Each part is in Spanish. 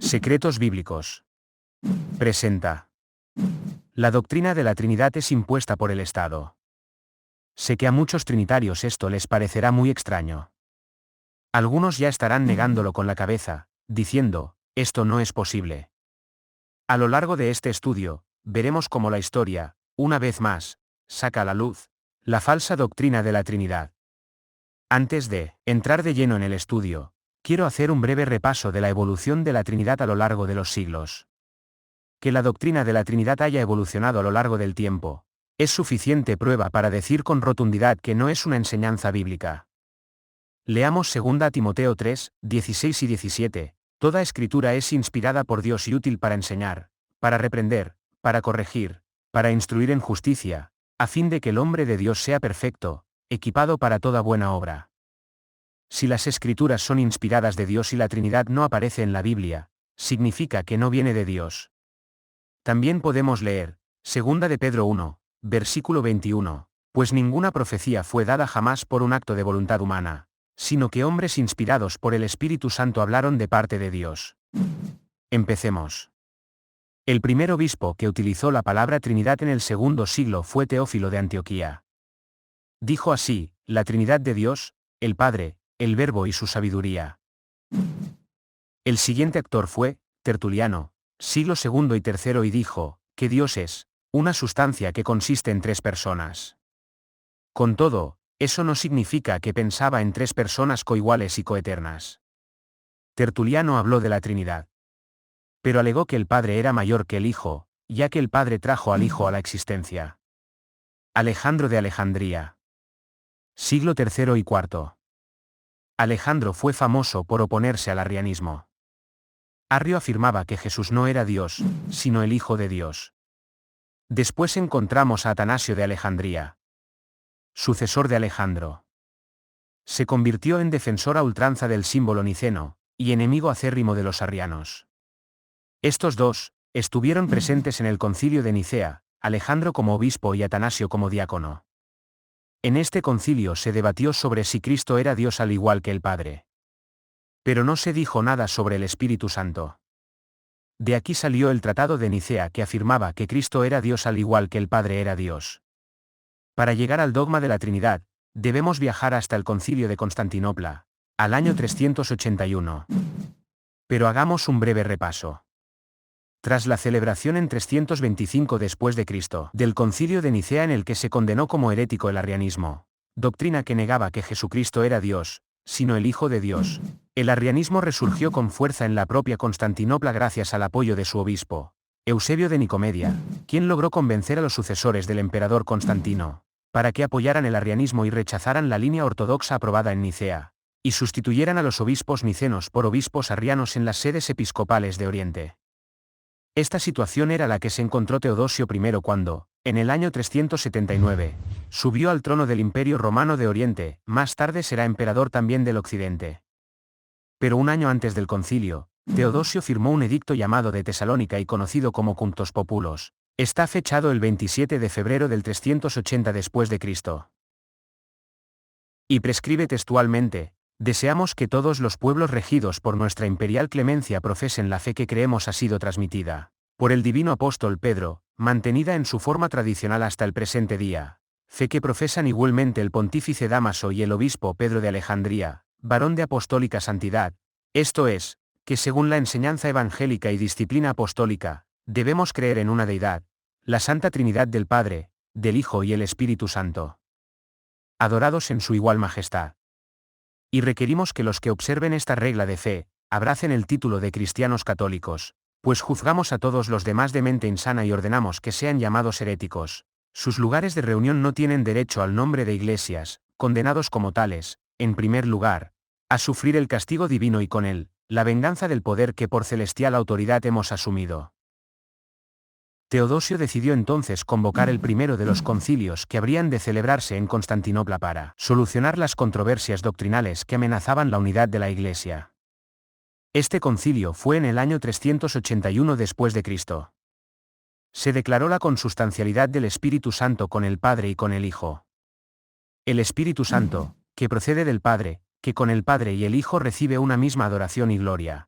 Secretos Bíblicos. Presenta. La doctrina de la Trinidad es impuesta por el Estado. Sé que a muchos trinitarios esto les parecerá muy extraño. Algunos ya estarán negándolo con la cabeza, diciendo, esto no es posible. A lo largo de este estudio, veremos cómo la historia, una vez más, saca a la luz la falsa doctrina de la Trinidad. Antes de entrar de lleno en el estudio, quiero hacer un breve repaso de la evolución de la Trinidad a lo largo de los siglos. Que la doctrina de la Trinidad haya evolucionado a lo largo del tiempo, es suficiente prueba para decir con rotundidad que no es una enseñanza bíblica. Leamos 2 Timoteo 3, 16 y 17, toda escritura es inspirada por Dios y útil para enseñar, para reprender, para corregir, para instruir en justicia, a fin de que el hombre de Dios sea perfecto, equipado para toda buena obra. Si las escrituras son inspiradas de Dios y la Trinidad no aparece en la Biblia, significa que no viene de Dios. También podemos leer, 2 de Pedro 1, versículo 21, pues ninguna profecía fue dada jamás por un acto de voluntad humana, sino que hombres inspirados por el Espíritu Santo hablaron de parte de Dios. Empecemos. El primer obispo que utilizó la palabra Trinidad en el segundo siglo fue Teófilo de Antioquía. Dijo así, la Trinidad de Dios, el Padre, el Verbo y su sabiduría. El siguiente actor fue Tertuliano, siglo segundo y tercero, y dijo, que Dios es una sustancia que consiste en tres personas. Con todo, eso no significa que pensaba en tres personas coiguales y coeternas. Tertuliano habló de la Trinidad. Pero alegó que el Padre era mayor que el Hijo, ya que el Padre trajo al Hijo a la existencia. Alejandro de Alejandría. Siglo tercero y cuarto. Alejandro fue famoso por oponerse al arrianismo. Arrio afirmaba que Jesús no era Dios, sino el Hijo de Dios. Después encontramos a Atanasio de Alejandría, sucesor de Alejandro. Se convirtió en defensor a ultranza del símbolo niceno, y enemigo acérrimo de los arrianos. Estos dos estuvieron presentes en el concilio de Nicea, Alejandro como obispo y Atanasio como diácono. En este concilio se debatió sobre si Cristo era Dios al igual que el Padre. Pero no se dijo nada sobre el Espíritu Santo. De aquí salió el Tratado de Nicea, que afirmaba que Cristo era Dios al igual que el Padre era Dios. Para llegar al dogma de la Trinidad, debemos viajar hasta el concilio de Constantinopla, al año 381. Pero hagamos un breve repaso. Tras la celebración en 325 después de Cristo del concilio de Nicea, en el que se condenó como herético el arrianismo, doctrina que negaba que Jesucristo era Dios, sino el Hijo de Dios, el arrianismo resurgió con fuerza en la propia Constantinopla gracias al apoyo de su obispo, Eusebio de Nicomedia, quien logró convencer a los sucesores del emperador Constantino, para que apoyaran el arrianismo y rechazaran la línea ortodoxa aprobada en Nicea, y sustituyeran a los obispos nicenos por obispos arrianos en las sedes episcopales de Oriente. Esta situación era la que se encontró Teodosio I cuando, en el año 379, subió al trono del Imperio Romano de Oriente, más tarde será emperador también del Occidente. Pero un año antes del concilio, Teodosio firmó un edicto llamado de Tesalónica y conocido como Cunctos Populos. Está fechado el 27 de febrero del 380 después de Cristo. Y prescribe textualmente: deseamos que todos los pueblos regidos por nuestra imperial clemencia profesen la fe que creemos ha sido transmitida por el divino apóstol Pedro, mantenida en su forma tradicional hasta el presente día, fe que profesan igualmente el pontífice Dámaso y el obispo Pedro de Alejandría, varón de apostólica santidad, esto es, que según la enseñanza evangélica y disciplina apostólica, debemos creer en una deidad, la Santa Trinidad del Padre, del Hijo y el Espíritu Santo, adorados en su igual majestad. Y requerimos que los que observen esta regla de fe, abracen el título de cristianos católicos, pues juzgamos a todos los demás de mente insana y ordenamos que sean llamados heréticos. Sus lugares de reunión no tienen derecho al nombre de iglesias, condenados como tales, en primer lugar, a sufrir el castigo divino y con él, la venganza del poder que por celestial autoridad hemos asumido. Teodosio decidió entonces convocar el primero de los concilios que habrían de celebrarse en Constantinopla para solucionar las controversias doctrinales que amenazaban la unidad de la Iglesia. Este concilio fue en el año 381 después de Cristo. Se declaró la consustancialidad del Espíritu Santo con el Padre y con el Hijo. El Espíritu Santo, que procede del Padre, que con el Padre y el Hijo recibe una misma adoración y gloria.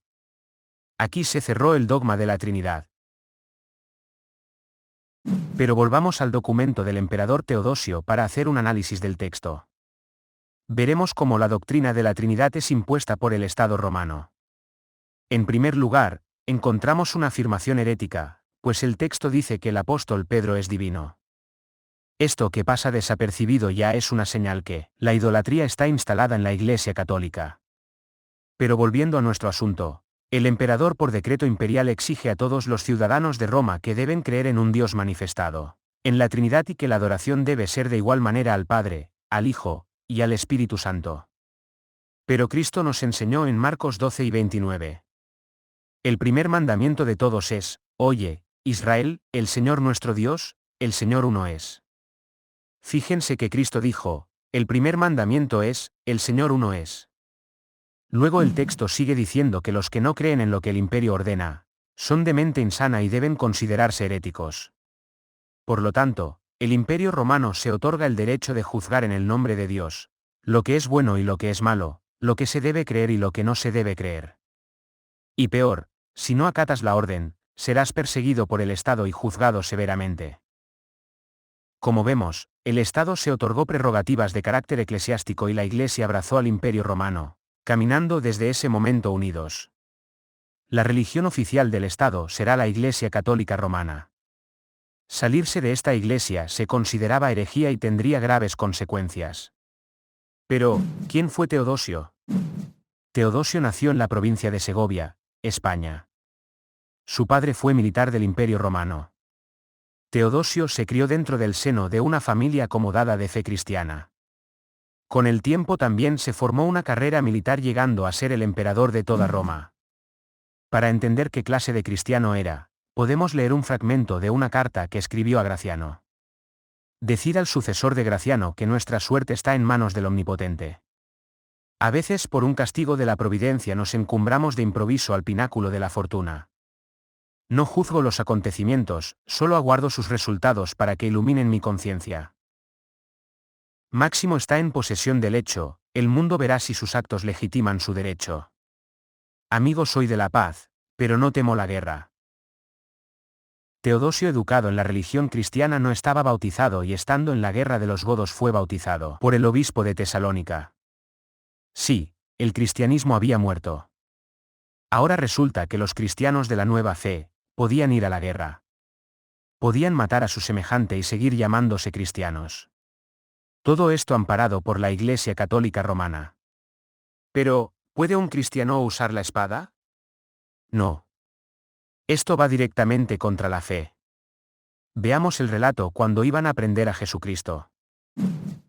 Aquí se cerró el dogma de la Trinidad. Pero volvamos al documento del emperador Teodosio para hacer un análisis del texto. Veremos cómo la doctrina de la Trinidad es impuesta por el Estado romano. En primer lugar, encontramos una afirmación herética, pues el texto dice que el apóstol Pedro es divino. Esto que pasa desapercibido ya es una señal que la idolatría está instalada en la Iglesia católica. Pero volviendo a nuestro asunto, el emperador por decreto imperial exige a todos los ciudadanos de Roma que deben creer en un Dios manifestado, en la Trinidad, y que la adoración debe ser de igual manera al Padre, al Hijo, y al Espíritu Santo. Pero Cristo nos enseñó en Marcos 12 y 29. El primer mandamiento de todos es: oye, Israel, el Señor nuestro Dios, el Señor uno es. Fíjense que Cristo dijo: el primer mandamiento es: el Señor uno es. Luego el texto sigue diciendo que los que no creen en lo que el imperio ordena, son de mente insana y deben considerarse heréticos. Por lo tanto, el imperio romano se otorga el derecho de juzgar en el nombre de Dios, lo que es bueno y lo que es malo, lo que se debe creer y lo que no se debe creer. Y peor, si no acatas la orden, serás perseguido por el Estado y juzgado severamente. Como vemos, el Estado se otorgó prerrogativas de carácter eclesiástico y la Iglesia abrazó al imperio romano, caminando desde ese momento unidos. La religión oficial del Estado será la Iglesia Católica Romana. Salirse de esta iglesia se consideraba herejía y tendría graves consecuencias. Pero, ¿quién fue Teodosio? Teodosio nació en la provincia de Segovia, España. Su padre fue militar del Imperio Romano. Teodosio se crió dentro del seno de una familia acomodada de fe cristiana. Con el tiempo también se formó una carrera militar, llegando a ser el emperador de toda Roma. Para entender qué clase de cristiano era, podemos leer un fragmento de una carta que escribió a Graciano. Decid al sucesor de Graciano que nuestra suerte está en manos del Omnipotente. A veces por un castigo de la providencia nos encumbramos de improviso al pináculo de la fortuna. No juzgo los acontecimientos, solo aguardo sus resultados para que iluminen mi conciencia. Máximo está en posesión del hecho, el mundo verá si sus actos legitiman su derecho. Amigo soy de la paz, pero no temo la guerra. Teodosio, educado en la religión cristiana, no estaba bautizado y estando en la guerra de los godos fue bautizado por el obispo de Tesalónica. Sí, el cristianismo había muerto. Ahora resulta que los cristianos de la nueva fe podían ir a la guerra. Podían matar a su semejante y seguir llamándose cristianos. Todo esto amparado por la Iglesia Católica Romana. Pero, ¿puede un cristiano usar la espada? No. Esto va directamente contra la fe. Veamos el relato cuando iban a prender a Jesucristo.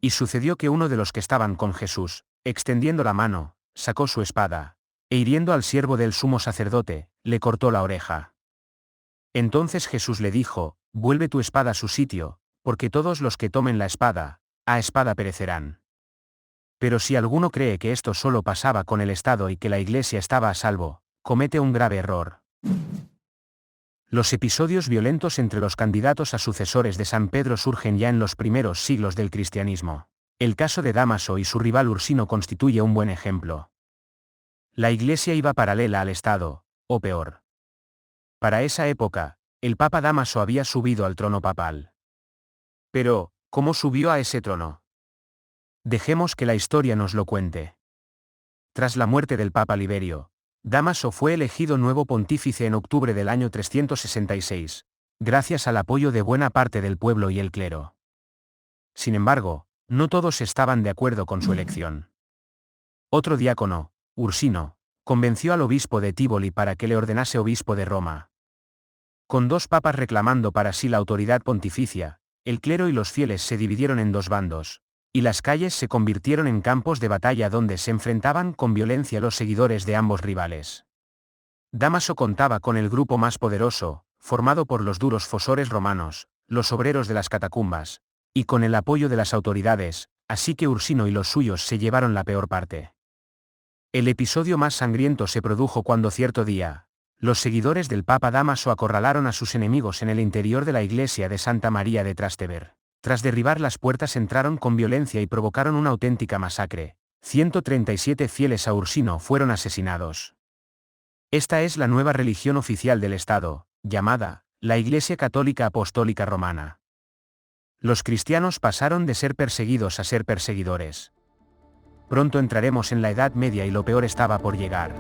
Y sucedió que uno de los que estaban con Jesús, extendiendo la mano, sacó su espada, e hiriendo al siervo del sumo sacerdote, le cortó la oreja. Entonces Jesús le dijo: vuelve tu espada a su sitio, porque todos los que tomen la espada, a espada perecerán. Pero si alguno cree que esto solo pasaba con el Estado y que la Iglesia estaba a salvo, comete un grave error. Los episodios violentos entre los candidatos a sucesores de San Pedro surgen ya en los primeros siglos del cristianismo. El caso de Dámaso y su rival Ursino constituye un buen ejemplo. La Iglesia iba paralela al Estado, o peor. Para esa época, el Papa Dámaso había subido al trono papal. Pero, ¿cómo subió a ese trono? Dejemos que la historia nos lo cuente. Tras la muerte del Papa Liberio, Dámaso fue elegido nuevo pontífice en octubre del año 366, gracias al apoyo de buena parte del pueblo y el clero. Sin embargo, no todos estaban de acuerdo con su elección. Otro diácono, Ursino, convenció al obispo de Tívoli para que le ordenase obispo de Roma. Con dos papas reclamando para sí la autoridad pontificia, el clero y los fieles se dividieron en dos bandos, y las calles se convirtieron en campos de batalla donde se enfrentaban con violencia los seguidores de ambos rivales. Dámaso contaba con el grupo más poderoso, formado por los duros fosores romanos, los obreros de las catacumbas, y con el apoyo de las autoridades, así que Ursino y los suyos se llevaron la peor parte. El episodio más sangriento se produjo cuando cierto día, los seguidores del Papa Dámaso acorralaron a sus enemigos en el interior de la iglesia de Santa María de Trastevere. Tras derribar las puertas entraron con violencia y provocaron una auténtica masacre. 137 fieles a Ursino fueron asesinados. Esta es la nueva religión oficial del Estado, llamada, la Iglesia Católica Apostólica Romana. Los cristianos pasaron de ser perseguidos a ser perseguidores. Pronto entraremos en la Edad Media y lo peor estaba por llegar.